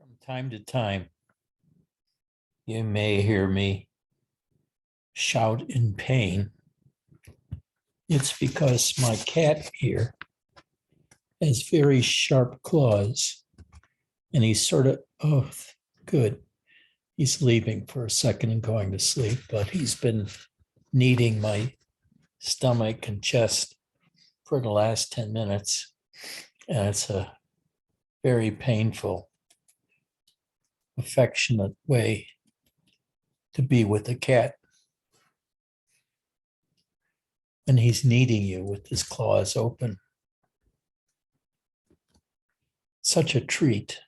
From time to time, you may hear me shout in pain. It's because my cat here has very sharp claws, and he's sort of, good. He's leaving for a second and going to sleep, but he's been kneading my stomach and chest for the last 10 minutes, and it's a very painful, affectionate way to be with a cat. And he's kneading you with his claws open. Such a treat.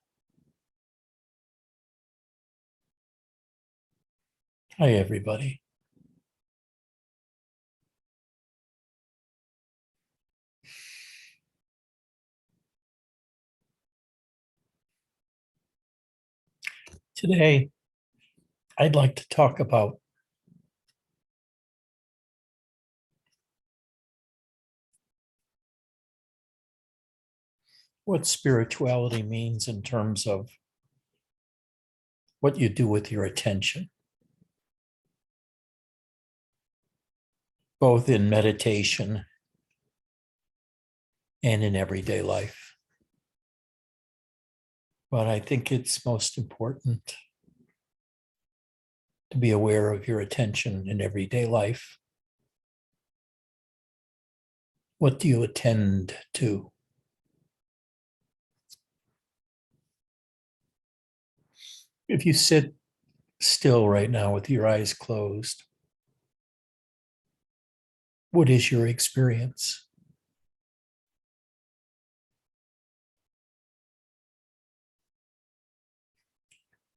Hi, everybody. Today, I'd like to talk about what spirituality means in terms of what you do with your attention, both in meditation and in everyday life. But I think it's most important to be aware of your attention in everyday life. What do you attend to? If you sit still right now with your eyes closed, what is your experience?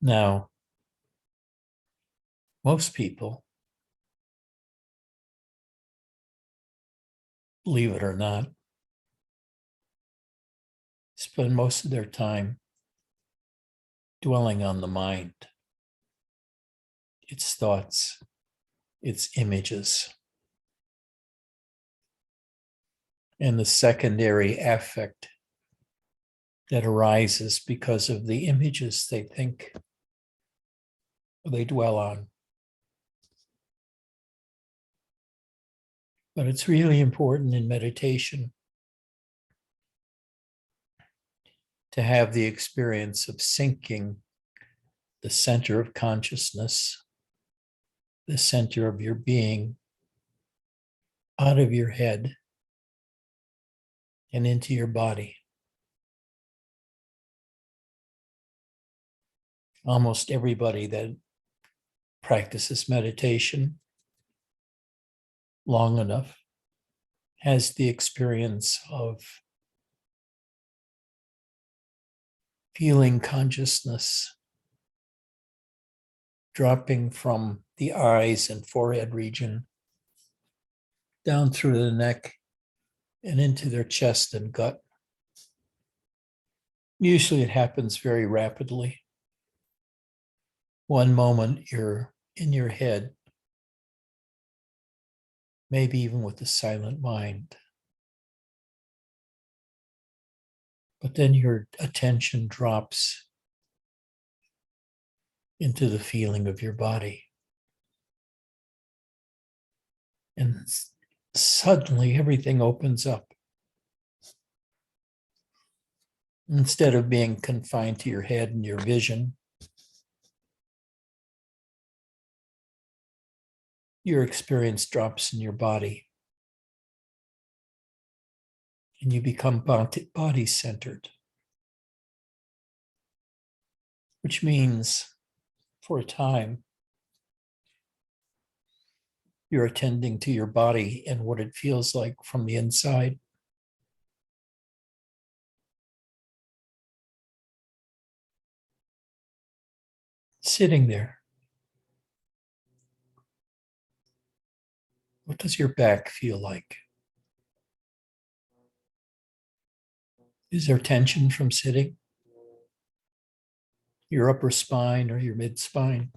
Now, most people, believe it or not, spend most of their time dwelling on the mind, its thoughts, its images, and the secondary affect that arises because of the images they think they dwell on. But it's really important in meditation to have the experience of sinking the center of consciousness, the center of your being, out of your head and into your body. Almost everybody that practices meditation long enough has the experience of feeling consciousness dropping from the eyes and forehead region down through the neck and into their chest and gut. Usually it happens very rapidly. One moment you're in your head, maybe even with a silent mind. But then your attention drops into the feeling of your body. And suddenly everything opens up. Instead of being confined to your head and your vision, your experience drops in your body. And you become body-centered. Which means, for a time, you're attending to your body and what it feels like from the inside. Sitting there. What does your back feel like? Is there tension from sitting? Your upper spine or your mid spine?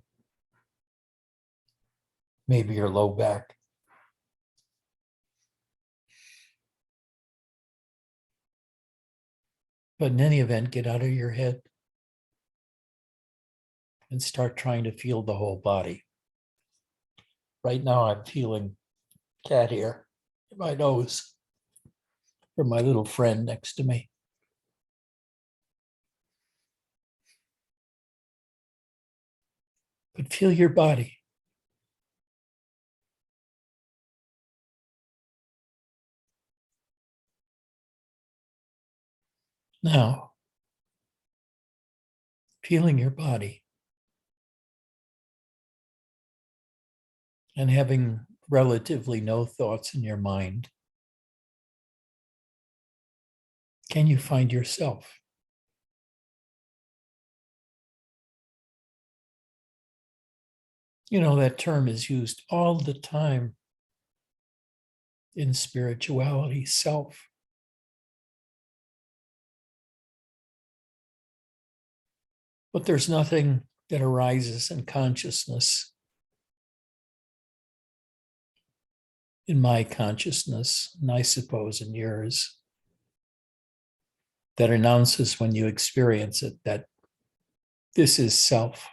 Maybe your low back. But in any event, get out of your head. and start trying to feel the whole body. Right now, I'm feeling cat hair in my nose from my little friend next to me. But feel your body. Now, feeling your body and having relatively no thoughts in your mind, can you find yourself? You know, that term is used all the time in spirituality, self. But there's nothing that arises in consciousness, in my consciousness, and I suppose in yours, that announces when you experience it that this is self.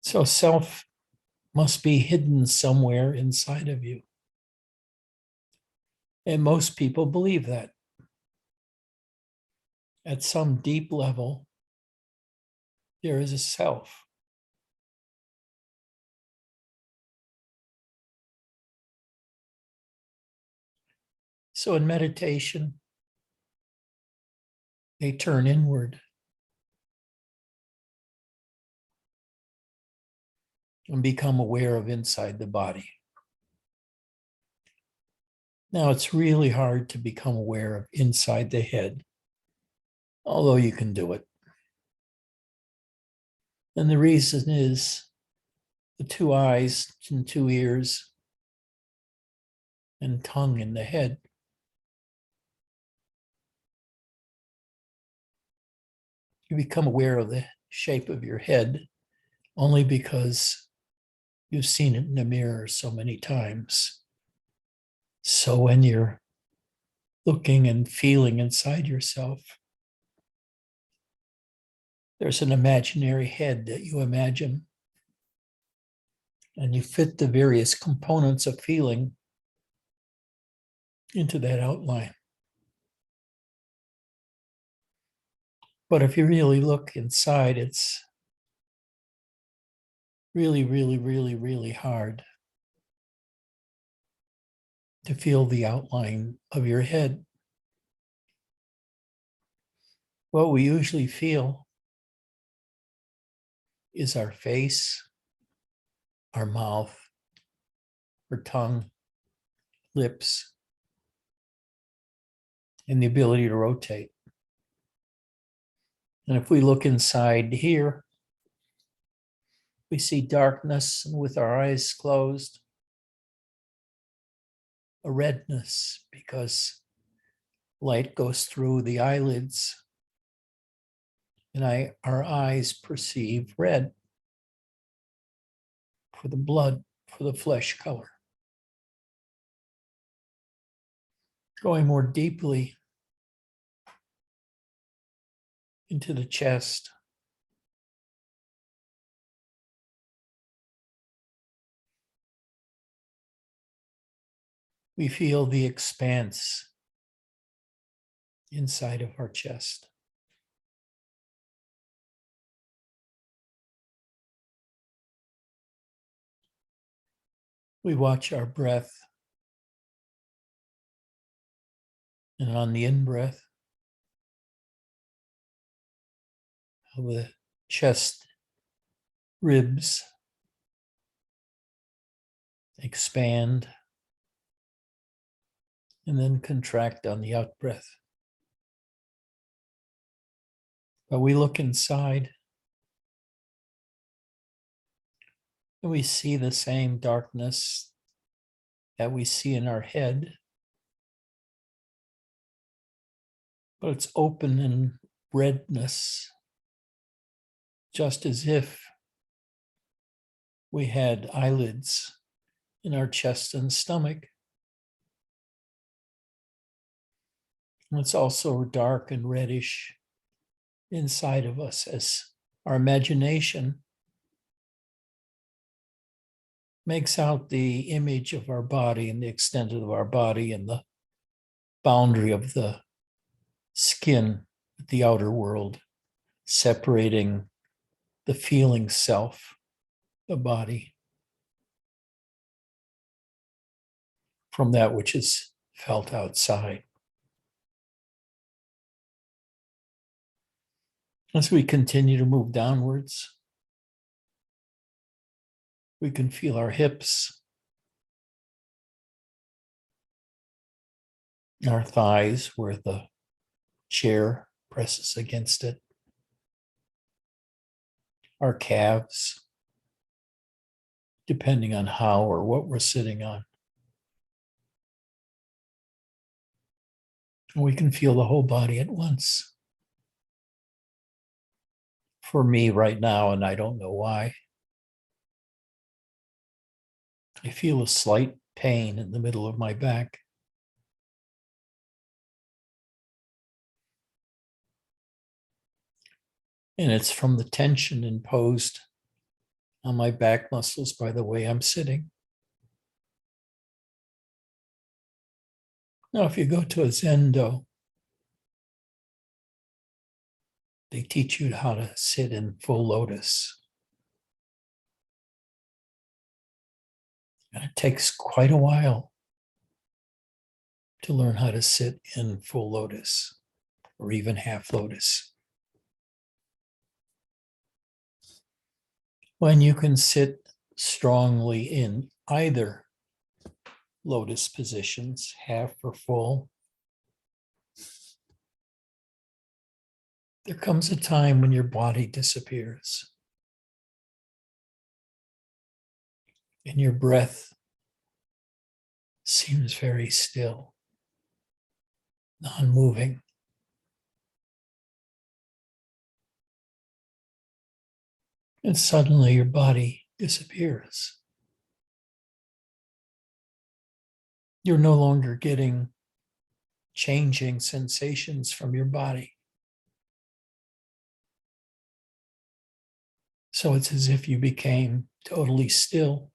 So self must be hidden somewhere inside of you. And most people believe that. At some deep level, there is a self. So in meditation, they turn inward and become aware of inside the body. Now, it's really hard to become aware of inside the head, although you can do it. And the reason is the two eyes and two ears and tongue in the head. You become aware of the shape of your head only because you've seen it in the mirror so many times. So when you're looking and feeling inside yourself, there's an imaginary head that you imagine, and you fit the various components of feeling into that outline. But if you really look inside, it's really, really, really, really hard to feel the outline of your head. What we usually feel is our face, our mouth, our tongue, lips, and the ability to rotate. And if we look inside here, we see darkness, and with our eyes closed, a redness because light goes through the eyelids, and our eyes perceive red for the blood, for the flesh color. Going more deeply into the chest, we feel the expanse inside of our chest. We watch our breath, and on the in-breath, how the chest ribs expand and then contract on the out-breath. But we look inside and we see the same darkness that we see in our head, but it's open in redness, just as if we had eyelids in our chest and stomach. And it's also dark and reddish inside of us as our imagination makes out the image of our body and the extent of our body and the boundary of the skin, the outer world, separating the feeling self, the body, from that which is felt outside. As we continue to move downwards, we can feel our hips, our thighs where the chair presses against it, our calves, depending on how or what we're sitting on. We can feel the whole body at once. For me right now, and I don't know why, I feel a slight pain in the middle of my back. And it's from the tension imposed on my back muscles by the way I'm sitting. Now, if you go to a Zendo, they teach you how to sit in full lotus. And it takes quite a while to learn how to sit in full lotus or even half lotus. When you can sit strongly in either lotus positions, half or full, there comes a time when your body disappears and your breath seems very still, non-moving. And suddenly your body disappears. You're no longer getting changing sensations from your body. So it's as if you became totally still,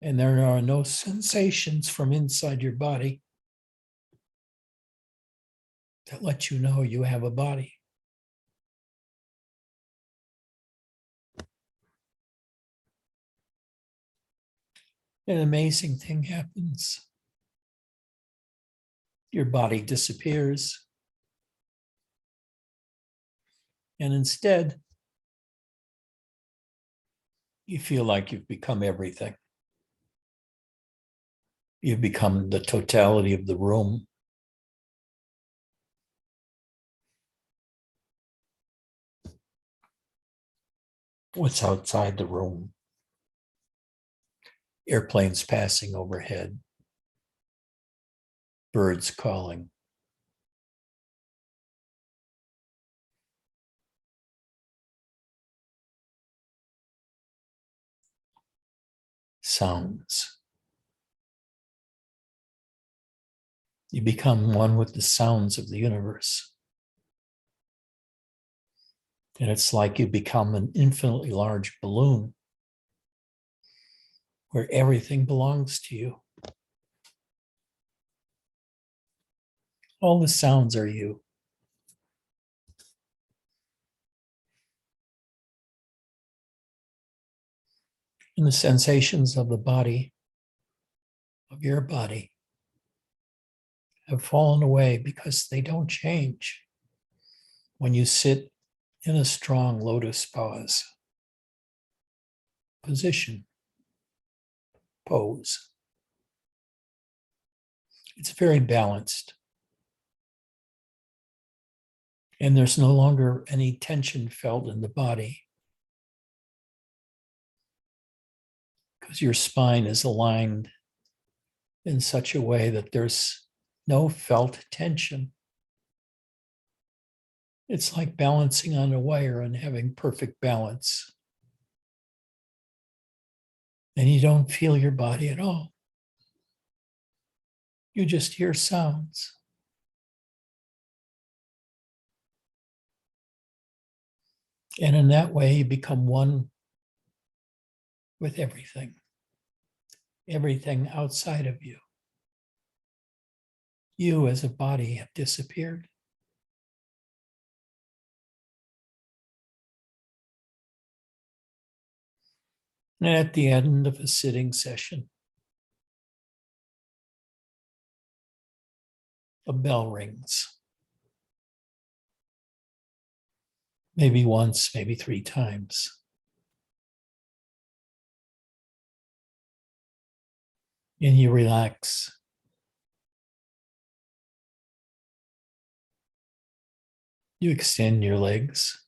and there are no sensations from inside your body that let you know you have a body. An amazing thing happens. Your body disappears, and instead, you feel like you've become everything. You've become the totality of the room. What's outside the room? Airplanes passing overhead, birds calling. Sounds. You become one with the sounds of the universe. And it's like you become an infinitely large balloon where everything belongs to you. All the sounds are you. And the sensations of the body, of your body, have fallen away because they don't change when you sit in a strong lotus pose, position, pose. It's very balanced. And there's no longer any tension felt in the body because your spine is aligned in such a way that there's no felt tension. It's like balancing on a wire and having perfect balance. And you don't feel your body at all. You just hear sounds. And in that way, you become one with everything, everything outside of you. You as a body have disappeared. And at the end of a sitting session, a bell rings. Maybe once, maybe 3 times. And you relax. You extend your legs.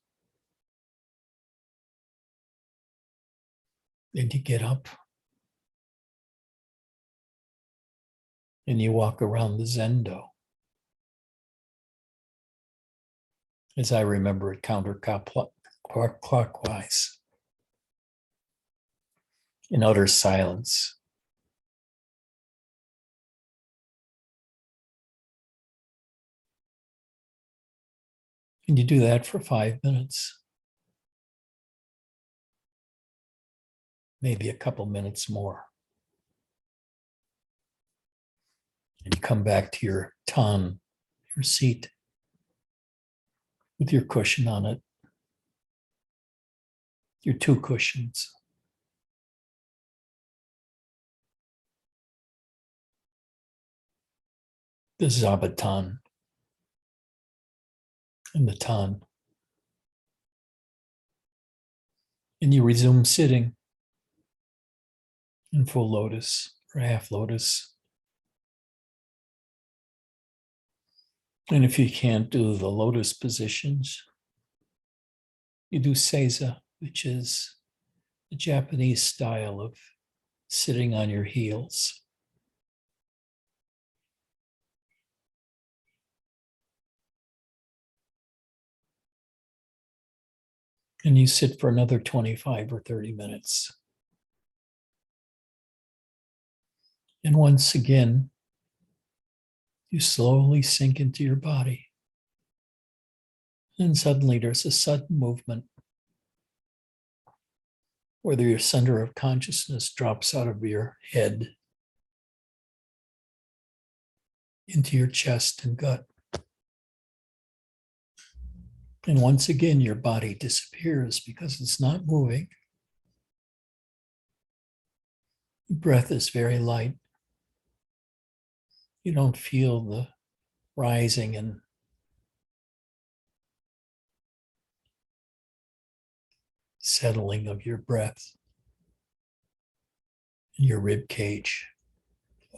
And you get up. And you walk around the zendo. As I remember it, counterclockwise. In utter silence. And you do that for 5 minutes. Maybe a couple minutes more. And you come back to your ton, your seat, with your cushion on it, your 2 cushions. The zabuton and the tan. And you resume sitting in full lotus or half lotus. And if you can't do the lotus positions, you do seiza, which is the Japanese style of sitting on your heels. And you sit for another 25 or 30 minutes. And once again, you slowly sink into your body. And suddenly there's a sudden movement where your center of consciousness drops out of your head into your chest and gut. And once again, your body disappears because it's not moving. Your breath is very light. You don't feel the rising and settling of your breath in your rib cage,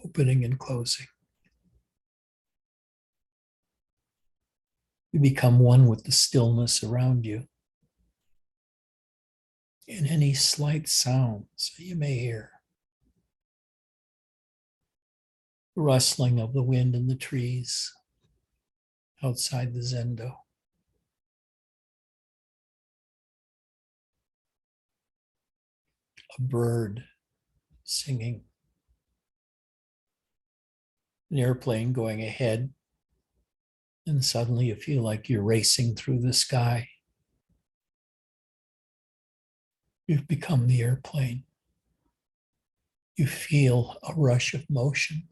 opening and closing. You become one with the stillness around you. And any slight sounds you may hear. The rustling of the wind in the trees outside the zendo. A bird singing. An airplane going ahead. And suddenly you feel like you're racing through the sky. You've become the airplane. You feel a rush of motion.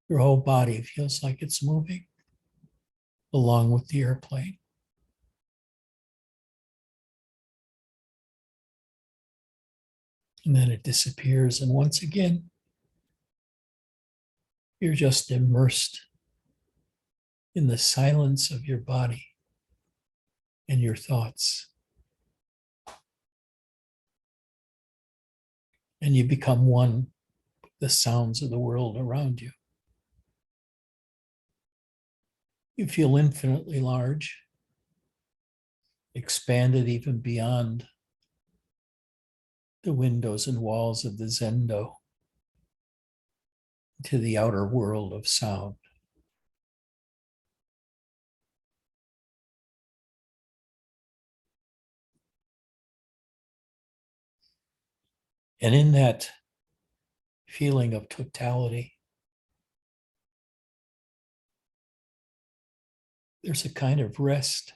Your whole body feels like it's moving along with the airplane. And then it disappears. And once again, you're just immersed in the silence of your body and your thoughts. And you become one with the sounds of the world around you. You feel infinitely large, expanded even beyond the windows and walls of the zendo to the outer world of sound. And in that feeling of totality, there's a kind of rest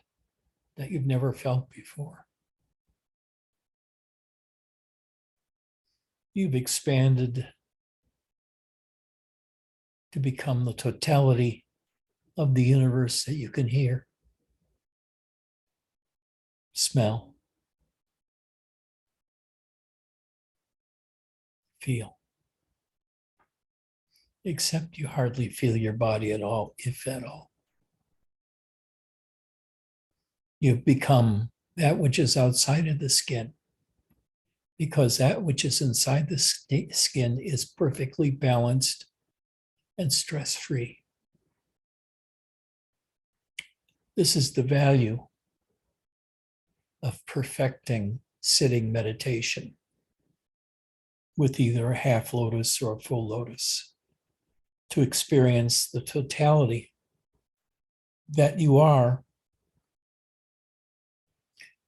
that you've never felt before. You've expanded to become the totality of the universe that you can hear, smell, feel. Except you hardly feel your body at all, if at all. You've become that which is outside of the skin, because that which is inside the skin is perfectly balanced and stress-free. This is the value of perfecting sitting meditation with either a half lotus or a full lotus, to experience the totality that you are,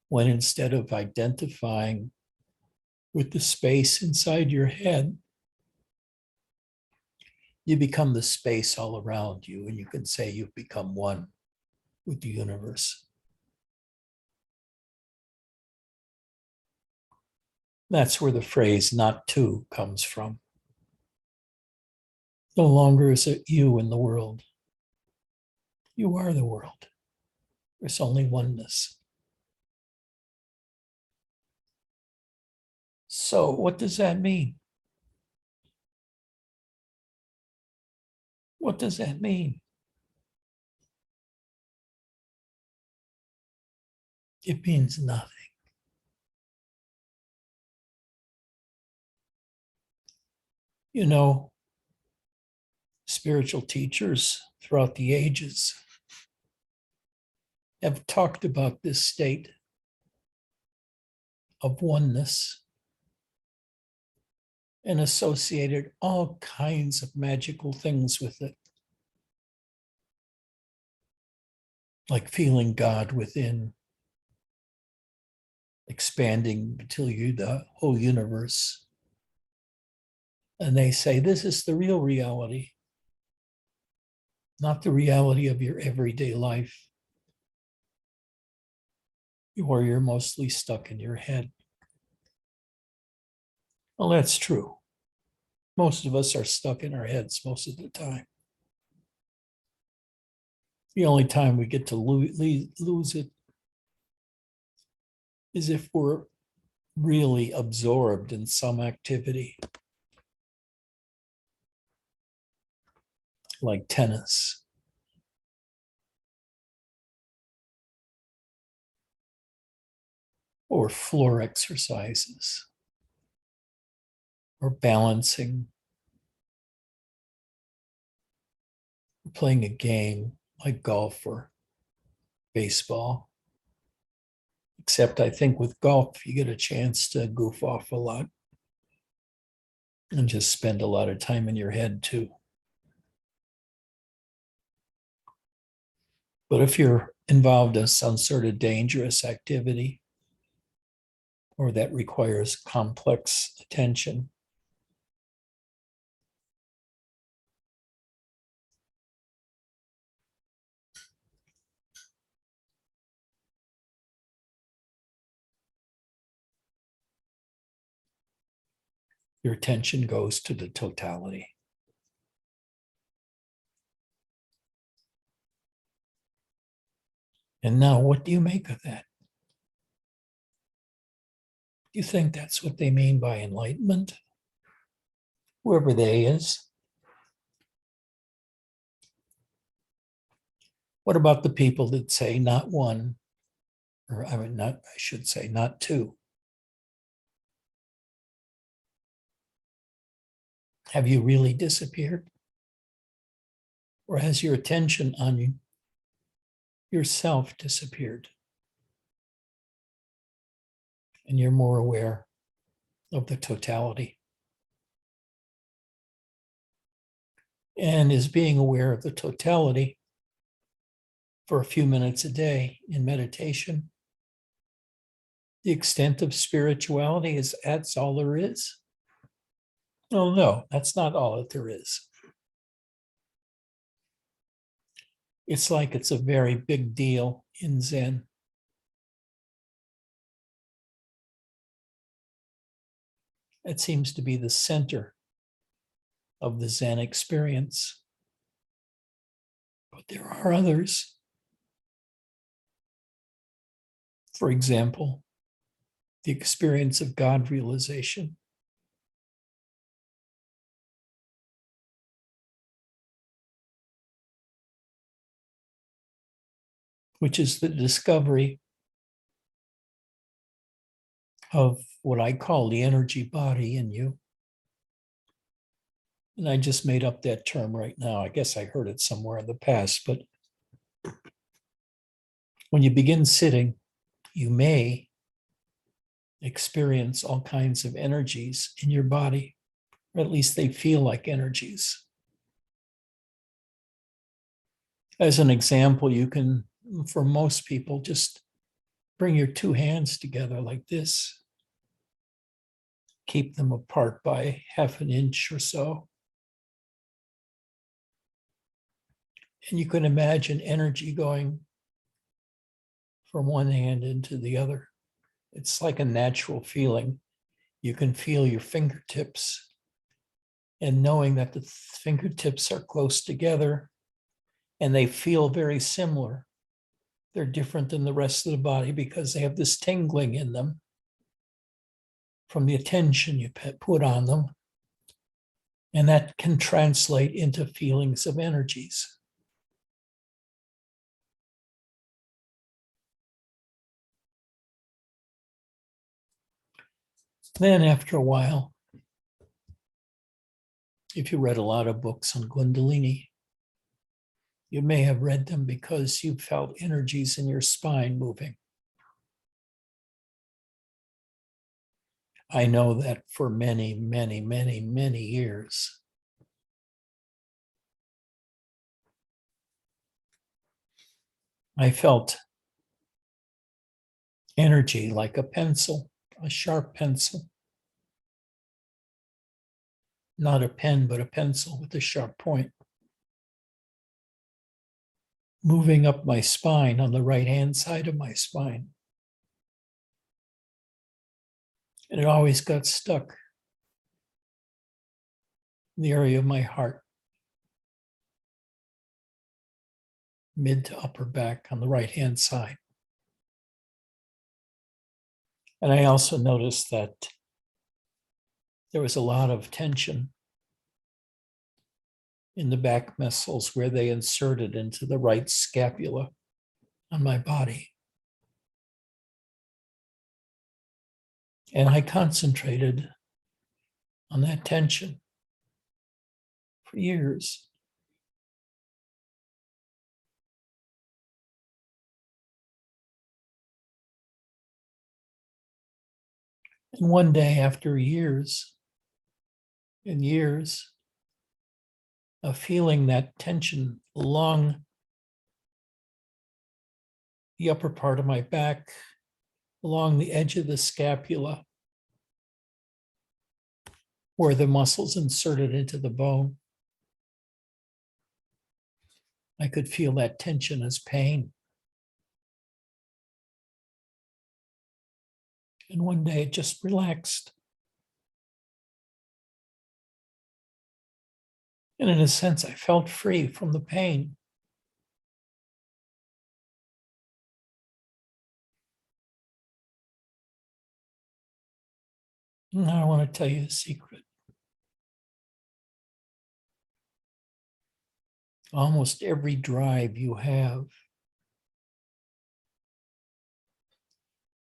when instead of identifying with the space inside your head, you become the space all around you, and you can say you've become one with the universe. That's where the phrase "not two" comes from. No longer is it you in the world. You are the world. There's only oneness. So, what does that mean? What does that mean? It means nothing. You know, spiritual teachers throughout the ages have talked about this state of oneness and associated all kinds of magical things with it, like feeling God within, expanding until you're the whole universe. And they say this is the real reality, not the reality of your everyday life, or you're mostly stuck in your head. Well, that's true. Most of us are stuck in our heads most of the time. The only time we get to lose it is if we're really absorbed in some activity, like tennis. Or floor exercises, or balancing, or playing a game like golf or baseball. Except I think with golf, you get a chance to goof off a lot and just spend a lot of time in your head too. But if you're involved in some sort of dangerous activity, or that requires complex attention, your attention goes to the totality. And now, what do you make of that? Do you think that's what they mean by enlightenment? Whoever they is. What about the people that say not one, or I should say not two? Have you really disappeared? Or has your attention on yourself disappeared? And you're more aware of the totality. And is being aware of the totality for a few minutes a day in meditation the extent of spirituality? Is that's all there is? Oh, no, that's not all that there is. It's like it's a very big deal in Zen. It seems to be the center of the Zen experience. But there are others. For example, the experience of God realization. Which is the discovery of what I call the energy body in you. And I just made up that term right now. I guess I heard it somewhere in the past, but when you begin sitting, you may experience all kinds of energies in your body, or at least they feel like energies. As an example, you can, for most people, just bring your two hands together like this. Keep them apart by half an inch or so. And you can imagine energy going from one hand into the other. It's like a natural feeling. You can feel your fingertips, and knowing that the fingertips are close together and they feel very similar. They're different than the rest of the body because they have this tingling in them from the attention you put on them. And that can translate into feelings of energies. Then after a while, if you read a lot of books on Kundalini, you may have read them because you felt energies in your spine moving. I know that for many, many, many, many years, I felt energy like a pencil, a sharp pencil. Not a pen, but a pencil with a sharp point. Moving up my spine on the right-hand side of my spine. And it always got stuck in the area of my heart, mid to upper back on the right-hand side. And I also noticed that there was a lot of tension in the back muscles where they inserted into the right scapula on my body. And I concentrated on that tension for years. And one day, after years and years of feeling that tension along the upper part of my back, along the edge of the scapula, where the muscles inserted into the bone, I could feel that tension as pain. And one day it just relaxed. And in a sense, I felt free from the pain. Now I want to tell you a secret. Almost every drive you have,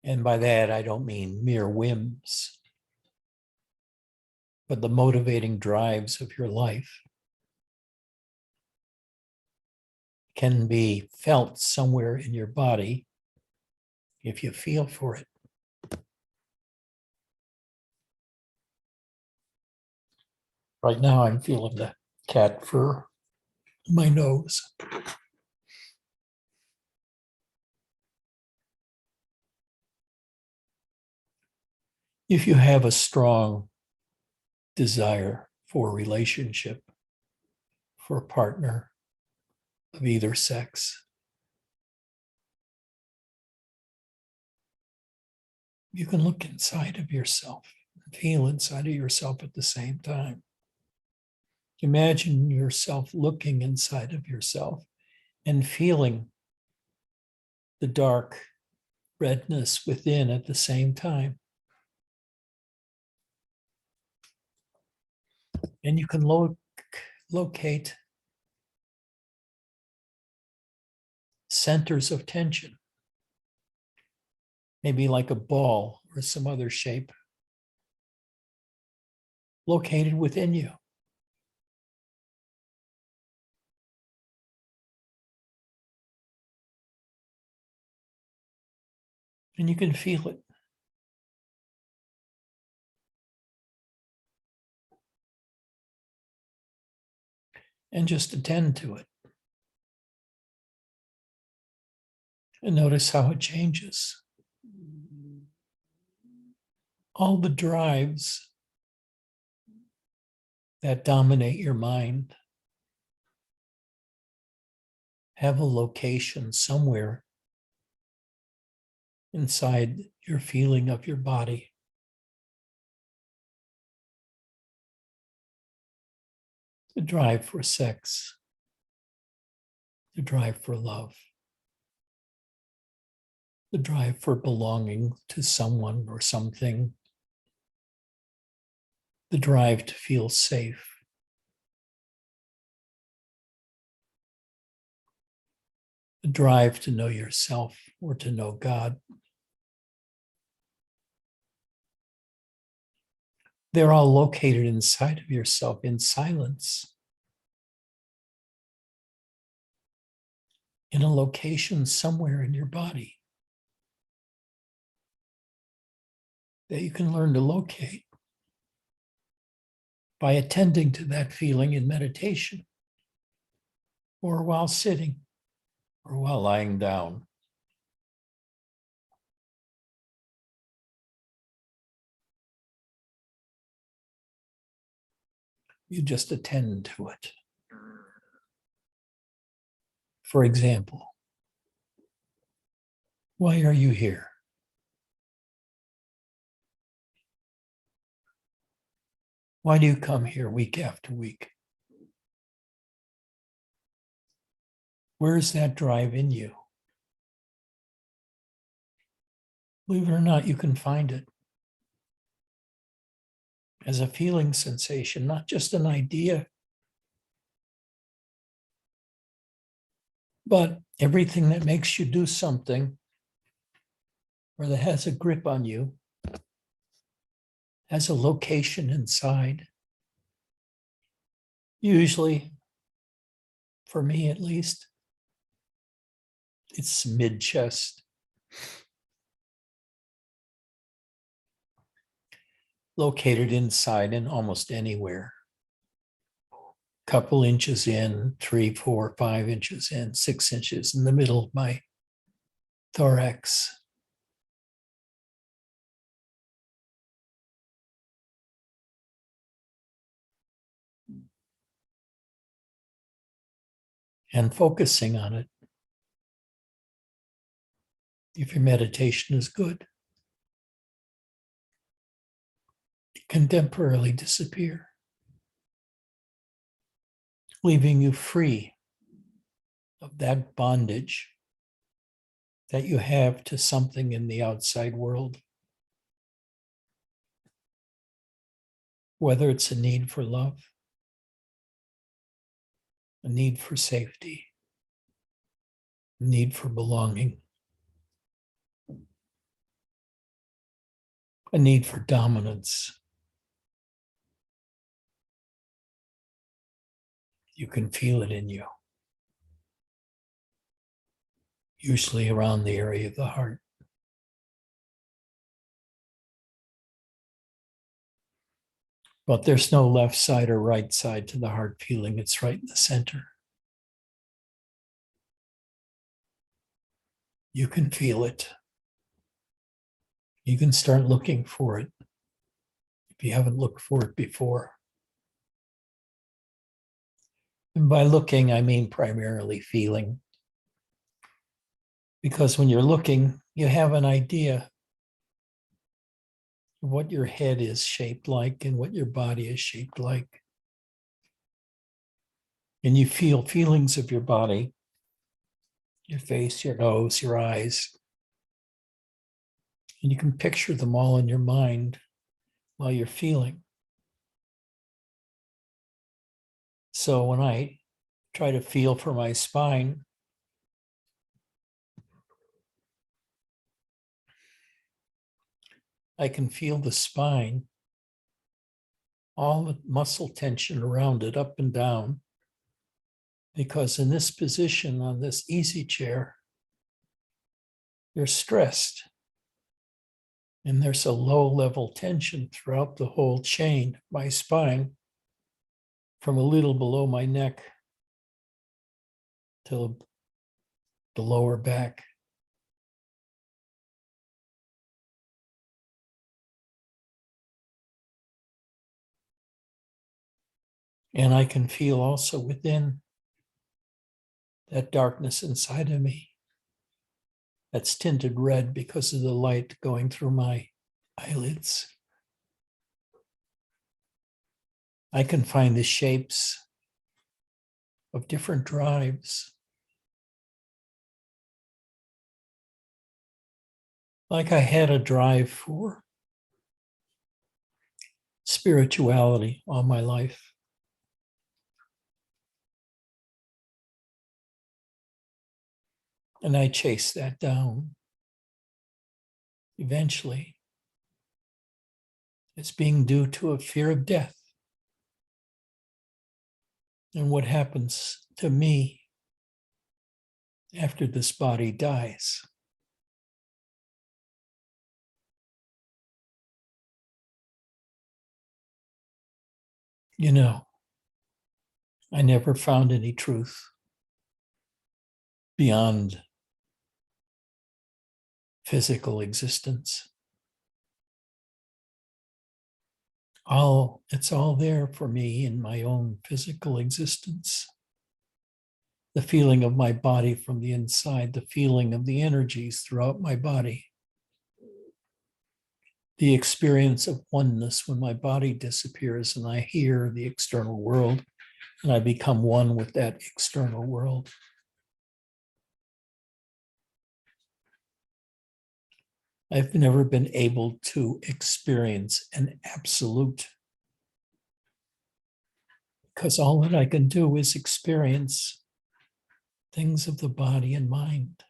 and by that I don't mean mere whims, but the motivating drives of your life, can be felt somewhere in your body if you feel for it. Right now I'm feeling the cat fur in my nose. If you have a strong desire for a relationship, for a partner of either sex, you can look inside of yourself feel inside of yourself at the same time. Imagine yourself looking inside of yourself and feeling the dark redness within at the same time. And you can locate centers of tension, maybe like a ball or some other shape located within you. And you can feel it. And just attend to it. And notice how it changes. All the drives that dominate your mind have a location somewhere inside your feeling of your body. The drive for sex, the drive for love, the drive for belonging to someone or something, the drive to feel safe, the drive to know yourself or to know God. They're all located inside of yourself in silence, in a location somewhere in your body that you can learn to locate by attending to that feeling in meditation or while sitting or while lying down. You just attend to it. For example, why are you here? Why do you come here week after week? Where is that drive in you? Believe it or not, you can find it as a feeling sensation, not just an idea, but everything that makes you do something or that has a grip on you has a location inside. Usually, for me at least, it's mid-chest. Located inside and almost anywhere. Couple inches in, 3, 4, 5 inches in, 6 inches in the middle of my thorax. And focusing on it, if your meditation is good, it can temporarily disappear, leaving you free of that bondage that you have to something in the outside world. Whether it's a need for love, a need for safety, a need for belonging, a need for dominance. You can feel it in you, usually around the area of the heart. But there's no left side or right side to the heart feeling. It's right in the center. You can feel it. You can start looking for it if you haven't looked for it before. And by looking, I mean primarily feeling. Because when you're looking, you have an idea what your head is shaped like and what your body is shaped like. And you feel feelings of your body, your face, your nose, your eyes. And you can picture them all in your mind while you're feeling. So when I try to feel for my spine, I can feel the spine, all the muscle tension around it, up and down. Because in this position on this easy chair, you're stressed. And there's a low level tension throughout the whole chain, my spine, from a little below my neck to the lower back. And I can feel also within that darkness inside of me that's tinted red because of the light going through my eyelids. I can find the shapes of different drives. Like I had a drive for spirituality all my life. And I chased that down. Eventually, it's being due to a fear of death. And what happens to me after this body dies. You know, I never found any truth beyond physical existence. It's all there for me in my own physical existence. The feeling of my body from the inside, the feeling of the energies throughout my body, the experience of oneness when my body disappears and I hear the external world and I become one with that external world. I've never been able to experience an absolute, because all that I can do is experience things of the body and mind.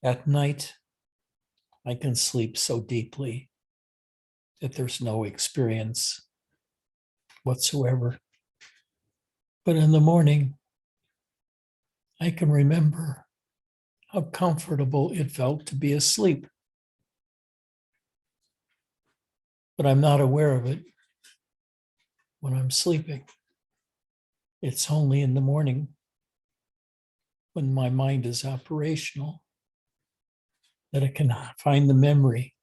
At night, I can sleep so deeply that there's no experience whatsoever. But in the morning, I can remember how comfortable it felt to be asleep. But I'm not aware of it when I'm sleeping. It's only in the morning when my mind is operational that I can find the memory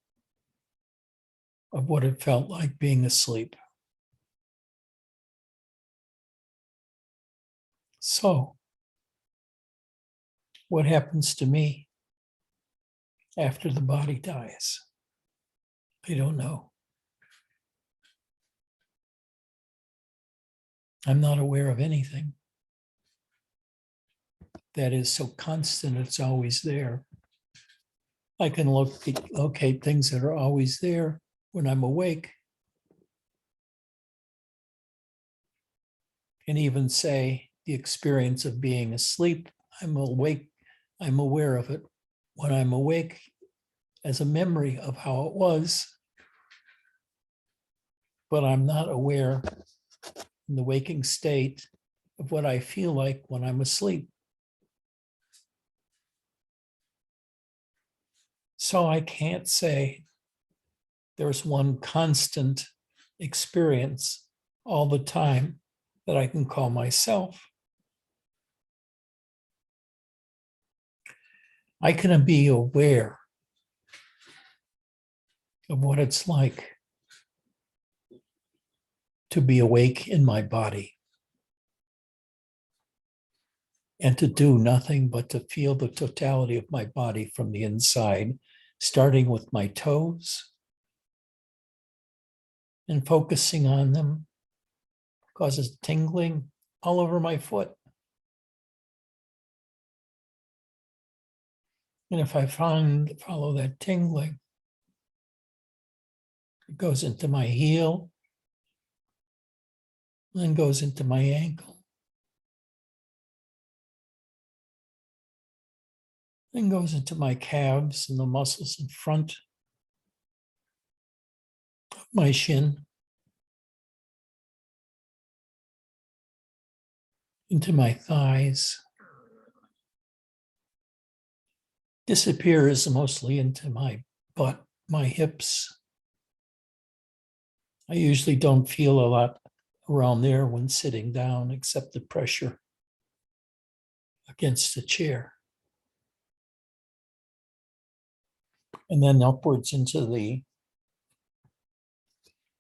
of what it felt like being asleep. So, what happens to me after the body dies? I don't know. I'm not aware of anything that is so constant, it's always there. I can locate things that are always there when I'm awake, and even say the experience of being asleep, I'm awake, I'm aware of it. When I'm awake, as a memory of how it was, but I'm not aware in the waking state of what I feel like when I'm asleep. So I can't say there's one constant experience all the time that I can call myself. I can be aware of what it's like to be awake in my body. and to do nothing but to feel the totality of my body from the inside, starting with my toes and focusing on them causes tingling all over my foot. And if I follow that tingling, it goes into my heel, then goes into my ankle, then goes into my calves and the muscles in front of my shin, into my thighs, disappears mostly into my butt, my hips. I usually don't feel a lot around there when sitting down, except the pressure against the chair. And then upwards into the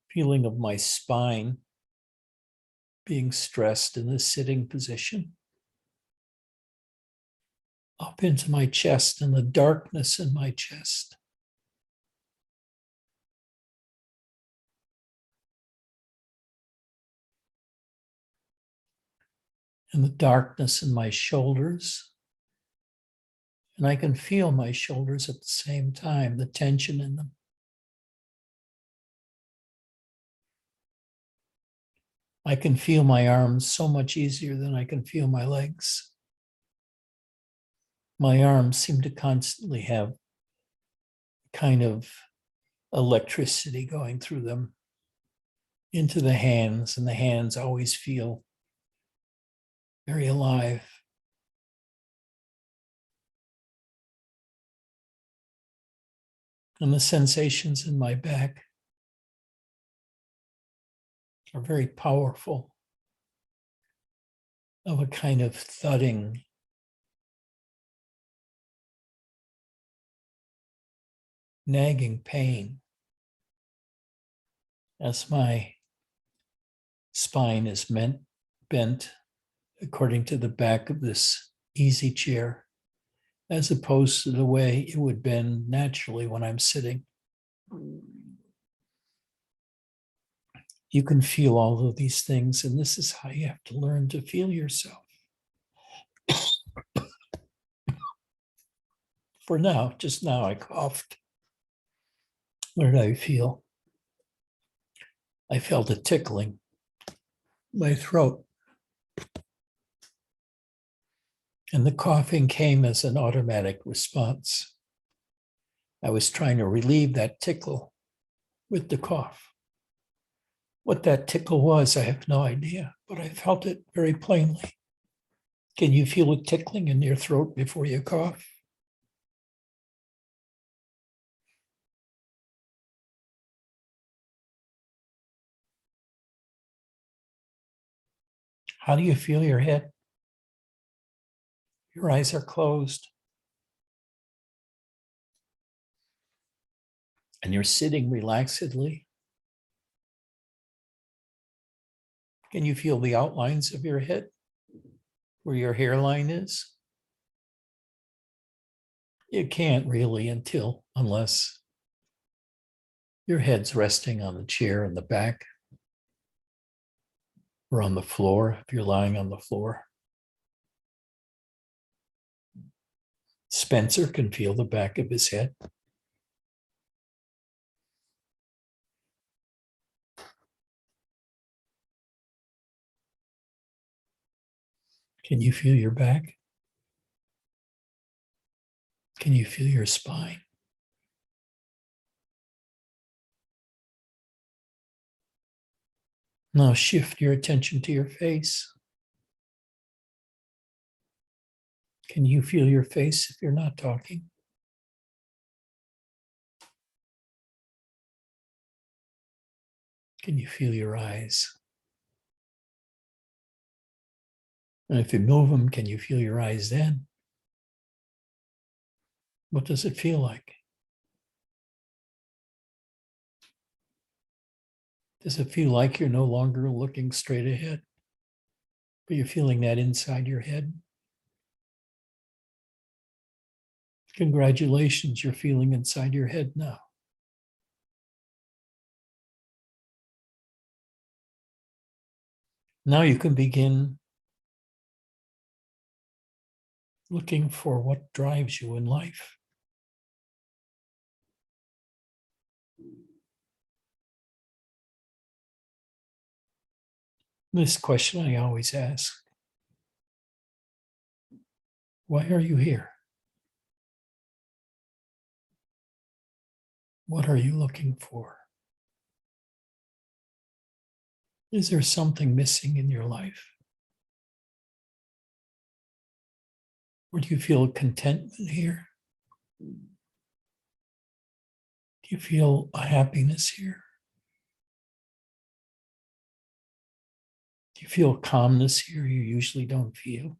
feeling of my spine being stressed in the sitting position. Up into my chest and the darkness in my chest. And the darkness in my shoulders. And I can feel my shoulders at the same time, the tension in them. I can feel my arms so much easier than I can feel my legs. My arms seem to constantly have kind of electricity going through them into the hands, and the hands always feel very alive. And the sensations in my back are very powerful, of a kind of thudding, nagging pain as my spine is bent according to the back of this easy chair, as opposed to the way it would bend naturally when I'm sitting. You can feel all of these things, and this is how you have to learn to feel yourself. For now, just now I coughed. What did I feel? I felt a tickling in my throat. And the coughing came as an automatic response. I was trying to relieve that tickle with the cough. What that tickle was, I have no idea, but I felt it very plainly. Can you feel a tickling in your throat before you cough? How do you feel your head? Your eyes are closed. And you're sitting relaxedly. Can you feel the outlines of your head, where your hairline is? You can't really unless your head's resting on the chair in the back or on the floor if you're lying on the floor. Spencer can feel the back of his head. Can you feel your back? Can you feel your spine? Now shift your attention to your face. Can you feel your face if you're not talking? Can you feel your eyes? And if you move them, can you feel your eyes then? What does it feel like? Does it feel like you're no longer looking straight ahead, but you're feeling that inside your head? Congratulations, you're feeling inside your head now. Now you can begin looking for what drives you in life. This question I always ask: why are you here? What are you looking for? Is there something missing in your life? Or do you feel contentment here? Do you feel a happiness here? Do you feel calmness here you usually don't feel?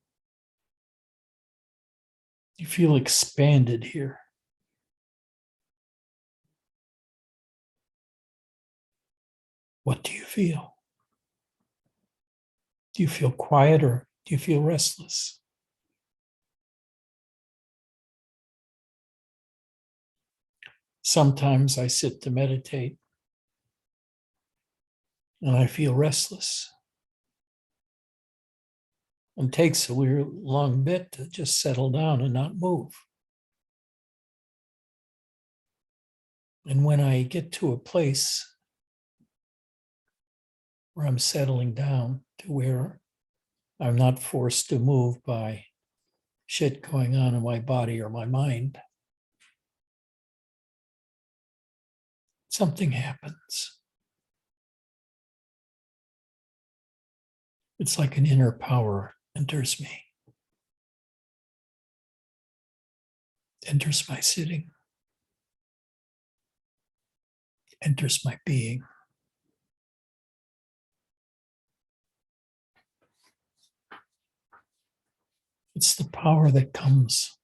Do you feel expanded here? What do you feel? Do you feel quiet or do you feel restless? Sometimes I sit to meditate and I feel restless. It takes a weird long bit to just settle down and not move. And when I get to a place where I'm settling down to where I'm not forced to move by shit going on in my body or my mind, something happens. It's like an inner power enters me, enters my sitting, enters my being. It's the power that comes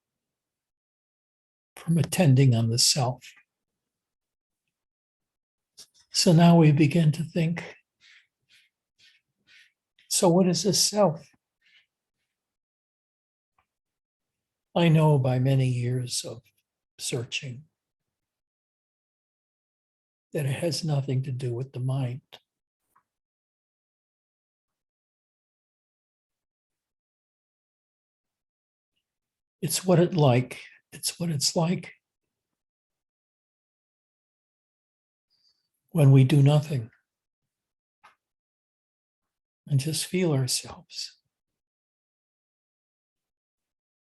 from attending on the self. So now we begin to think, so what is this self? I know by many years of searching that it has nothing to do with the mind. It's what it's like when we do nothing and just feel ourselves.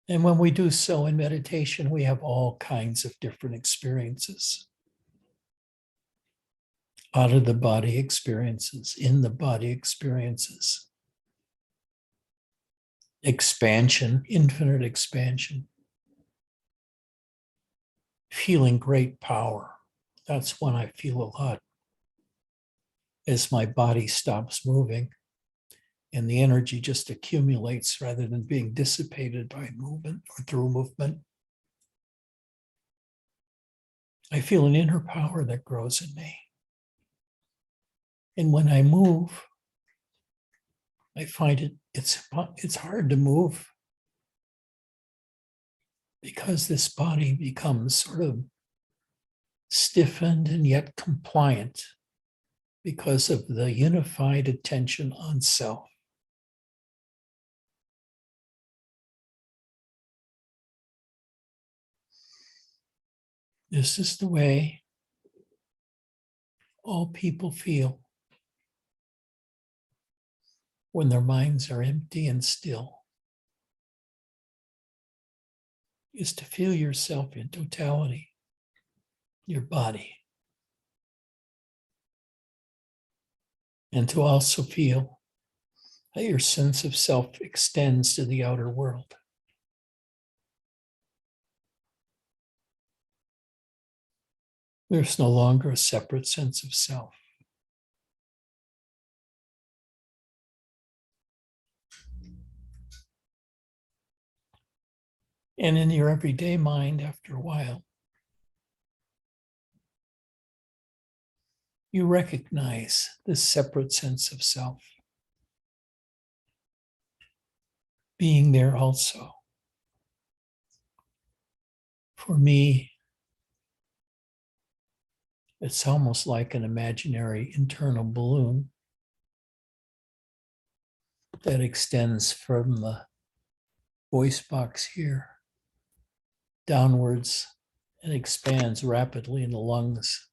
And when we do so in meditation, we have all kinds of different experiences. Out of the body experiences, in the body experiences. Expansion, infinite expansion. Feeling great power. That's when I feel a lot. As my body stops moving and the energy just accumulates rather than being dissipated by movement or through movement. I feel an inner power that grows in me. And when I move, I find it's hard to move because this body becomes sort of stiffened and yet compliant because of the unified attention on self. This is the way all people feel when their minds are empty and still, is to feel yourself in totality, your body, and to also feel that your sense of self extends to the outer world. There's no longer a separate sense of self. And in your everyday mind, after a while, you recognize this separate sense of self being there also For me, it's almost like an imaginary internal balloon that extends from the voice box here downwards and expands rapidly in the lungs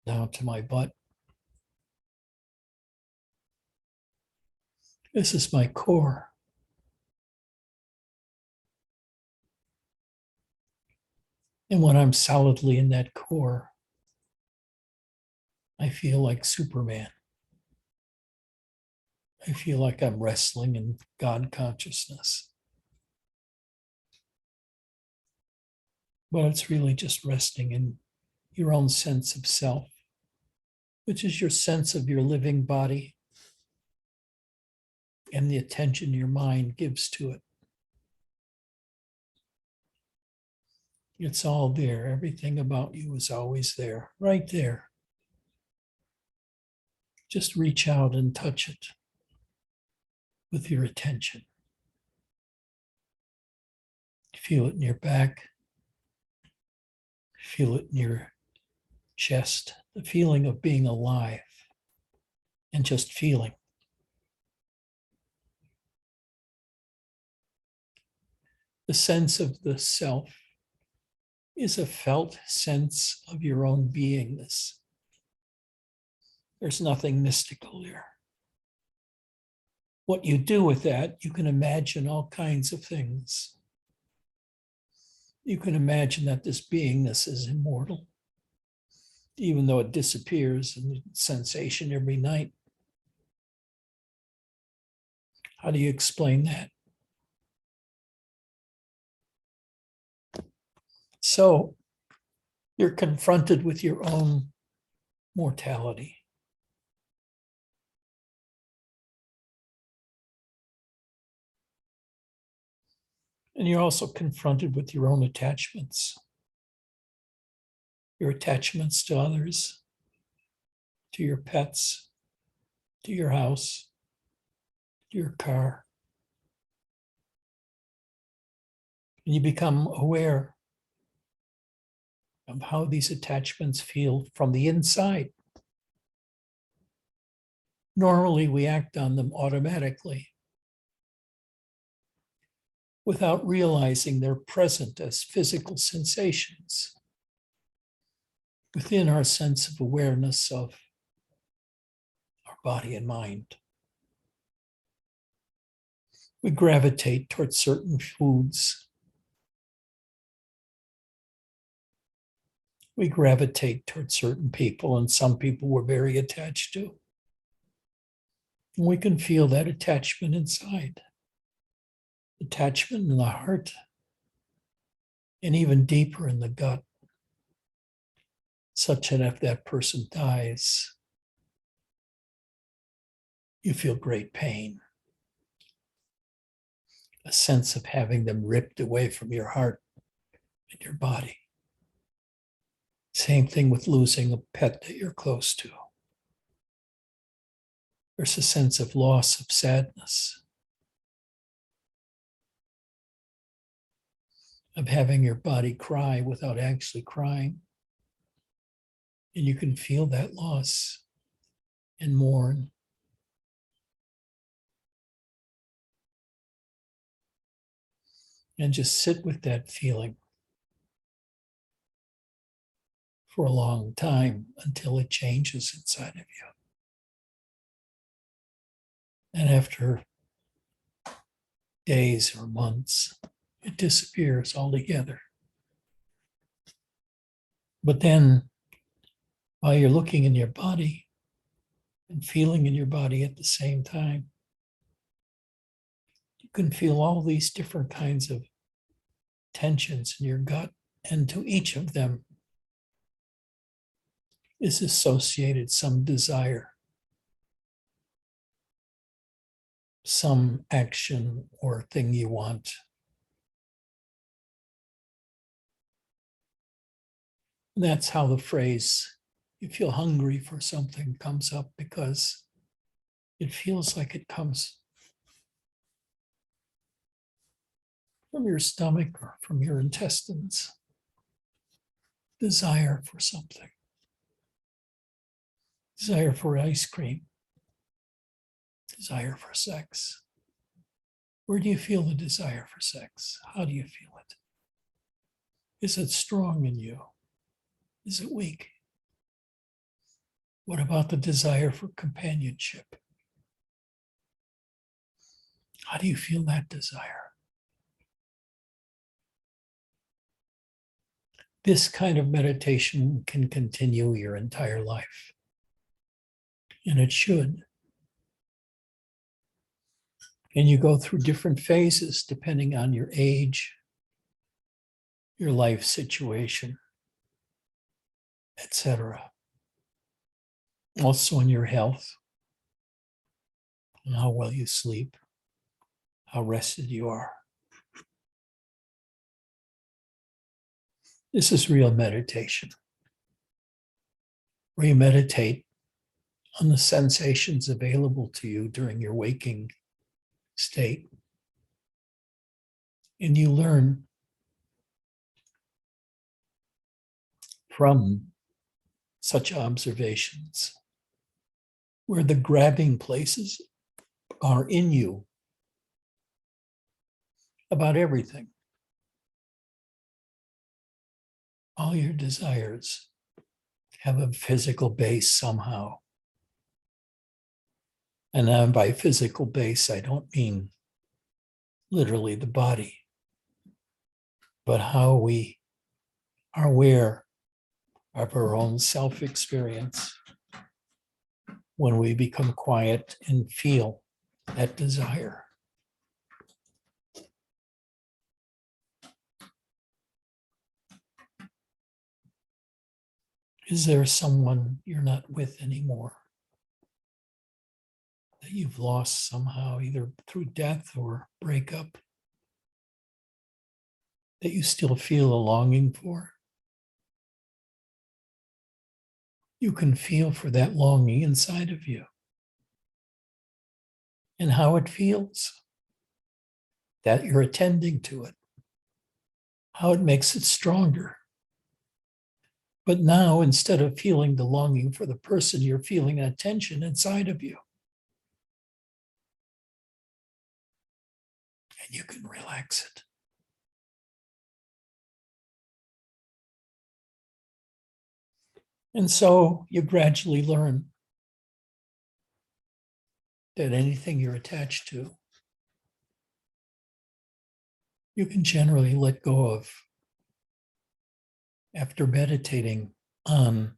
down to my butt. This is my core. And when I'm solidly in that core, I feel like Superman. I feel like I'm wrestling in God consciousness. But it's really just resting in your own sense of self, which is your sense of your living body and the attention your mind gives to it. It's all there. Everything about you is always there, right there. Just reach out and touch it with your attention. Feel it in your back. Feel it in your chest. The feeling of being alive and just feeling. The sense of the self is a felt sense of your own beingness. There's nothing mystical there. What you do with that, you can imagine all kinds of things. You can imagine that this beingness is immortal, even though it disappears in sensation every night. How do you explain that? So you're confronted with your own mortality. And you're also confronted with your own attachments. Your attachments to others, to your pets, to your house, to your car. And you become aware of how these attachments feel from the inside. Normally, we act on them automatically without realizing they're present as physical sensations within our sense of awareness of our body and mind. We gravitate towards certain foods. We gravitate towards certain people, and some people we're very attached to. And we can feel that attachment inside, attachment in the heart, and even deeper in the gut, such that if that person dies, you feel great pain, a sense of having them ripped away from your heart and your body. Same thing with losing a pet that you're close to. There's a sense of loss, of sadness, of having your body cry without actually crying. And you can feel that loss and mourn. And just sit with that feeling for a long time until it changes inside of you. And after days or months, it disappears altogether. But then, while you're looking in your body and feeling in your body at the same time, you can feel all these different kinds of tensions in your gut, and to each of them is associated some desire, some action or thing you want. And that's how the phrase, you feel hungry for something, comes up, because it feels like it comes from your stomach or from your intestines. Desire for something. Desire for ice cream. Desire for sex. Where do you feel the desire for sex? How do you feel it? Is it strong in you? Is it weak? What about the desire for companionship? How do you feel that desire? This kind of meditation can continue your entire life, and it should. And you go through different phases depending on your age, your life situation, etc. Also in your health, and how well you sleep, how rested you are. This is real meditation, where you meditate on the sensations available to you during your waking state. And you learn from such observations where the grabbing places are in you about everything. All your desires have a physical base somehow. And by physical base, I don't mean literally the body, but how we are aware of our own self-experience when we become quiet and feel that desire. Is there someone you're not with anymore that you've lost somehow, either through death or breakup, that you still feel a longing for? You can feel for that longing inside of you and how it feels, that you're attending to it, how it makes it stronger. But now, instead of feeling the longing for the person, you're feeling a tension inside of you. And you can relax it. And so you gradually learn that anything you're attached to, you can generally let go of after meditating on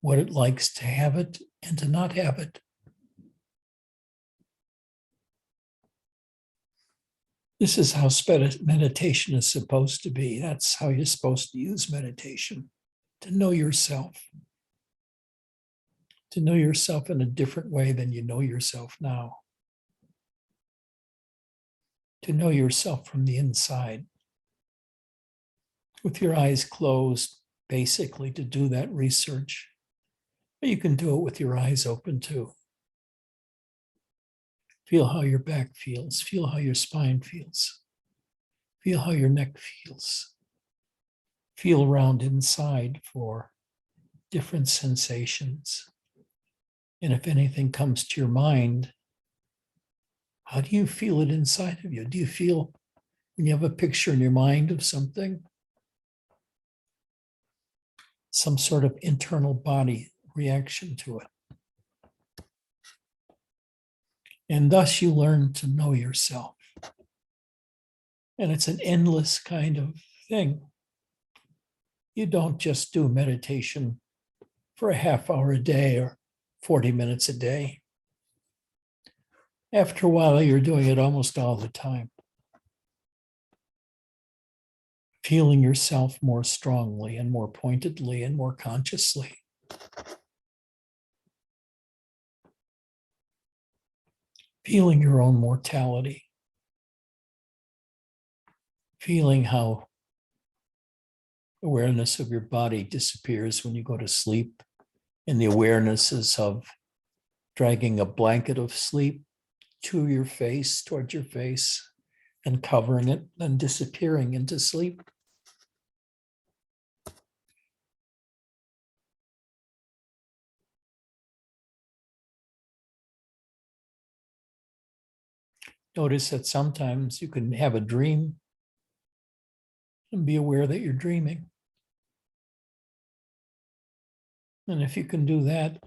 what it likes to have it and to not have it. This is how meditation is supposed to be. That's how you're supposed to use meditation, to know yourself. To know yourself in a different way than you know yourself now. To know yourself from the inside. With your eyes closed, basically, to do that research. But you can do it with your eyes open too. Feel how your back feels. Feel how your spine feels. Feel how your neck feels. Feel around inside for different sensations. And if anything comes to your mind, how do you feel it inside of you? Do you feel when you have a picture in your mind of something, some sort of internal body reaction to it? And thus you learn to know yourself. And it's an endless kind of thing. You don't just do meditation for a half hour a day or 40 minutes a day. After a while, you're doing it almost all the time. Feeling yourself more strongly and more pointedly and more consciously. Feeling your own mortality. Feeling how awareness of your body disappears when you go to sleep, and the awarenesses of dragging a blanket of sleep to your face, towards your face, and covering it and disappearing into sleep. Notice that sometimes you can have a dream and be aware that you're dreaming. And if you can do that,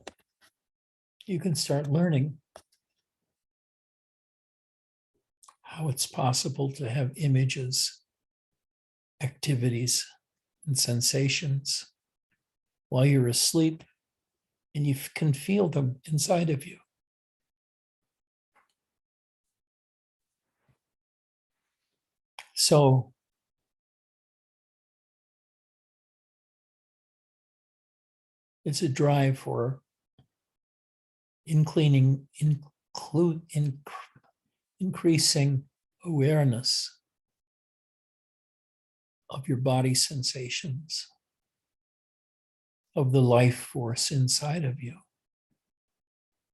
you can start learning how it's possible to have images, activities, and sensations while you're asleep, and you can feel them inside of you. So it's a drive for increasing awareness of your body sensations, of the life force inside of you,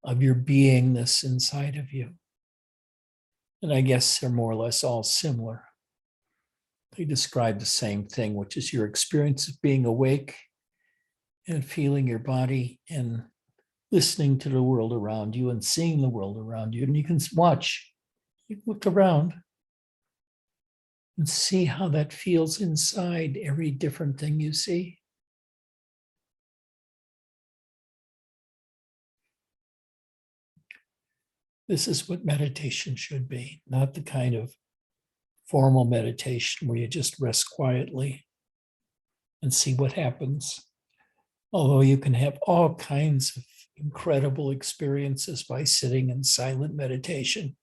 of your beingness inside of you. And I guess they're more or less all similar. They describe the same thing, which is your experience of being awake and feeling your body and listening to the world around you and seeing the world around you. And you can watch, you look around and see how that feels inside every different thing you see. This is what meditation should be, not the kind of formal meditation where you just rest quietly and see what happens. Although you can have all kinds of incredible experiences by sitting in silent meditation.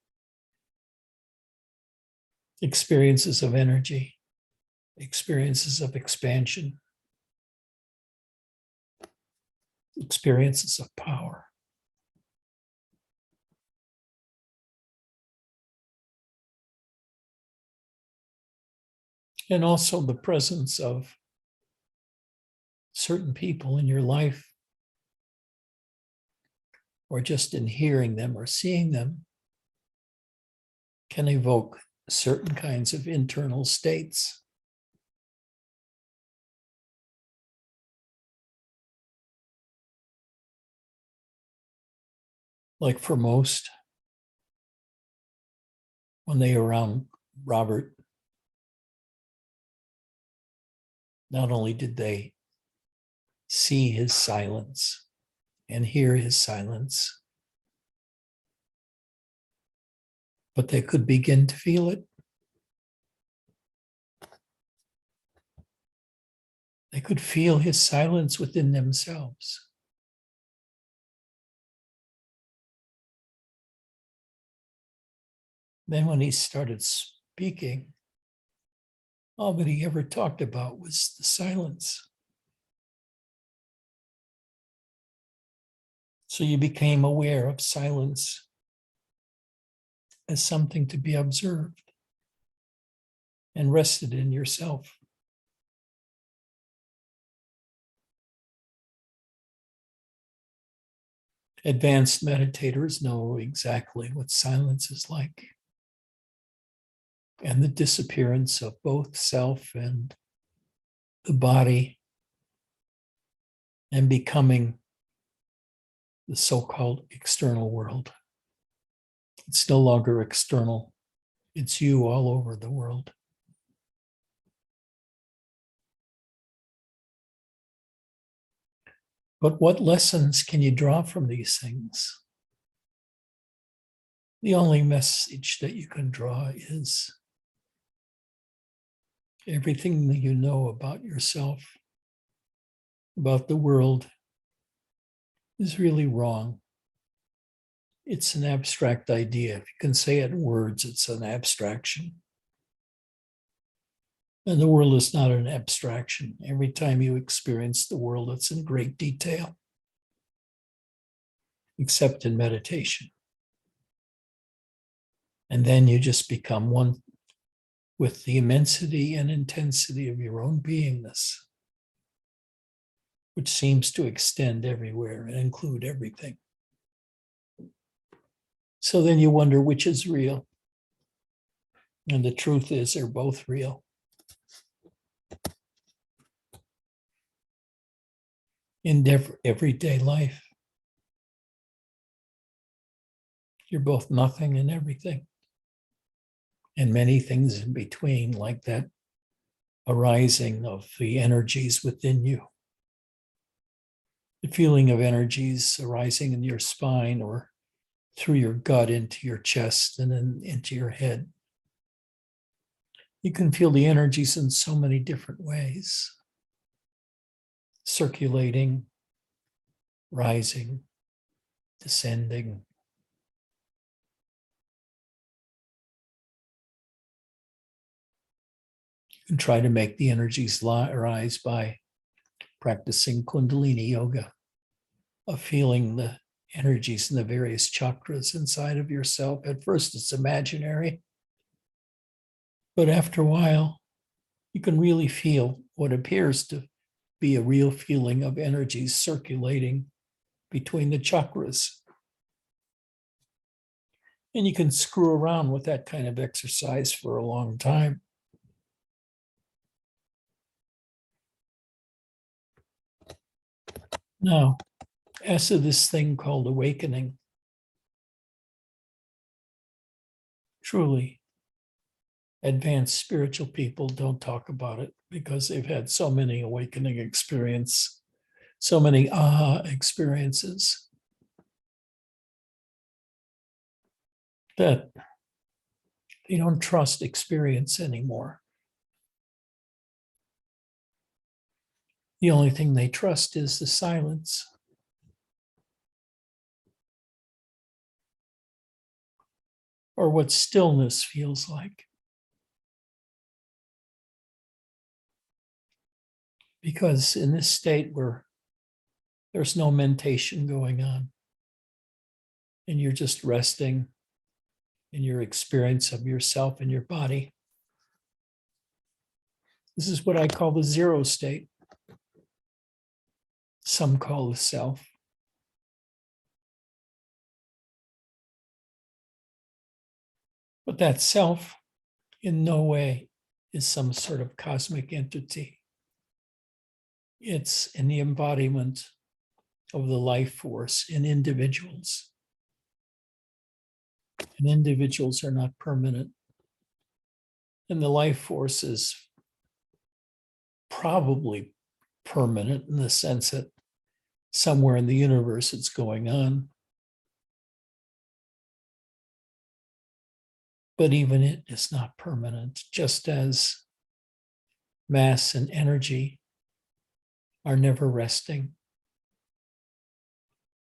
Experiences of energy, experiences of expansion, experiences of power. And also the presence of certain people in your life, or just in hearing them or seeing them, can evoke certain kinds of internal states. Like for most, when they were around Robert, not only did they see his silence and hear his silence, but they could begin to feel it. They could feel his silence within themselves. Then when he started speaking, all that he ever talked about was the silence. So you became aware of silence as something to be observed and rested in yourself. Advanced meditators know exactly what silence is like, and the disappearance of both self and the body, and becoming the so-called external world. It's no longer external. It's you all over the world. But what lessons can you draw from these things? The only message that you can draw is everything that you know about yourself, about the world, is really wrong. It's an abstract idea. If you can say it in words, it's an abstraction. And the world is not an abstraction. Every time you experience the world, it's in great detail, except in meditation. And then you just become one with the immensity and intensity of your own beingness, which seems to extend everywhere and include everything. So then you wonder which is real. And the truth is, they're both real. In everyday life, you're both nothing and everything, and many things in between, like that arising of the energies within you. The feeling of energies arising in your spine or through your gut into your chest and then into your head. You can feel the energies in so many different ways, circulating, rising, descending. You can try to make the energies rise by practicing Kundalini yoga, of feeling the energies in the various chakras inside of yourself. At first, it's imaginary, but after a while, you can really feel what appears to be a real feeling of energies circulating between the chakras. And you can screw around with that kind of exercise for a long time. Now, as to this thing called awakening, truly, advanced spiritual people don't talk about it because they've had so many awakening experiences, so many aha experiences, that they don't trust experience anymore. The only thing they trust is the silence. Or what stillness feels like. Because in this state where there's no mentation going on, and you're just resting in your experience of yourself and your body, this is what I call the zero state. Some call the self. But that self in no way is some sort of cosmic entity. It's in the embodiment of the life force in individuals. And individuals are not permanent. And the life force is probably permanent in the sense that somewhere in the universe it's going on. But even it is not permanent, just as mass and energy are never resting,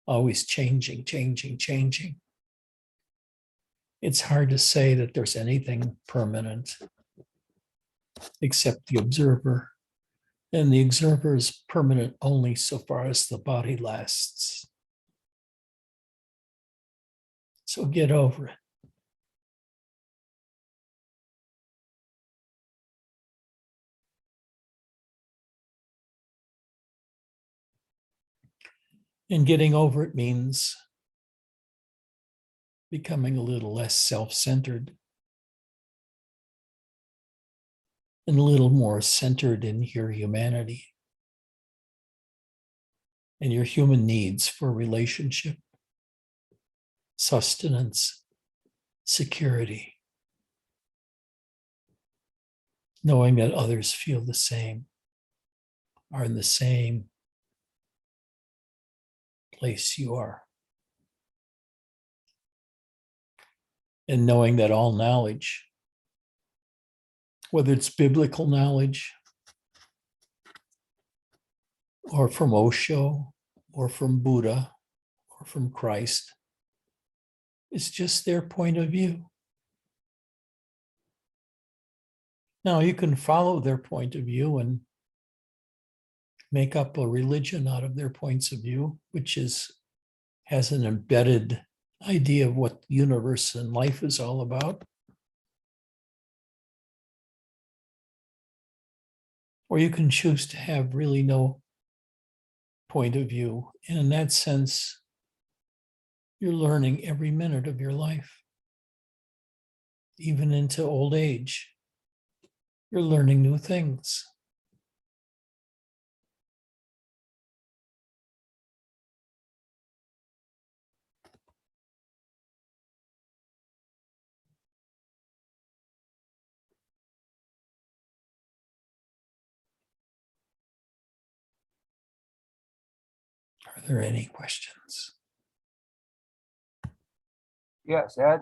always changing, changing, changing. It's hard to say that there's anything permanent except the observer. And the observer is permanent only so far as the body lasts. So get over it. And getting over it means becoming a little less self-centered and a little more centered in your humanity and your human needs for relationship, sustenance, security, knowing that others feel the same, are in the same place you are. And knowing that all knowledge, whether it's biblical knowledge or from Osho or from Buddha or from Christ, is just their point of view. Now, you can follow their point of view and make up a religion out of their points of view, which has an embedded idea of what the universe and life is all about. Or you can choose to have really no point of view. And in that sense, you're learning every minute of your life. even into old age. You're learning new things. Are there any questions? Yes, Ed?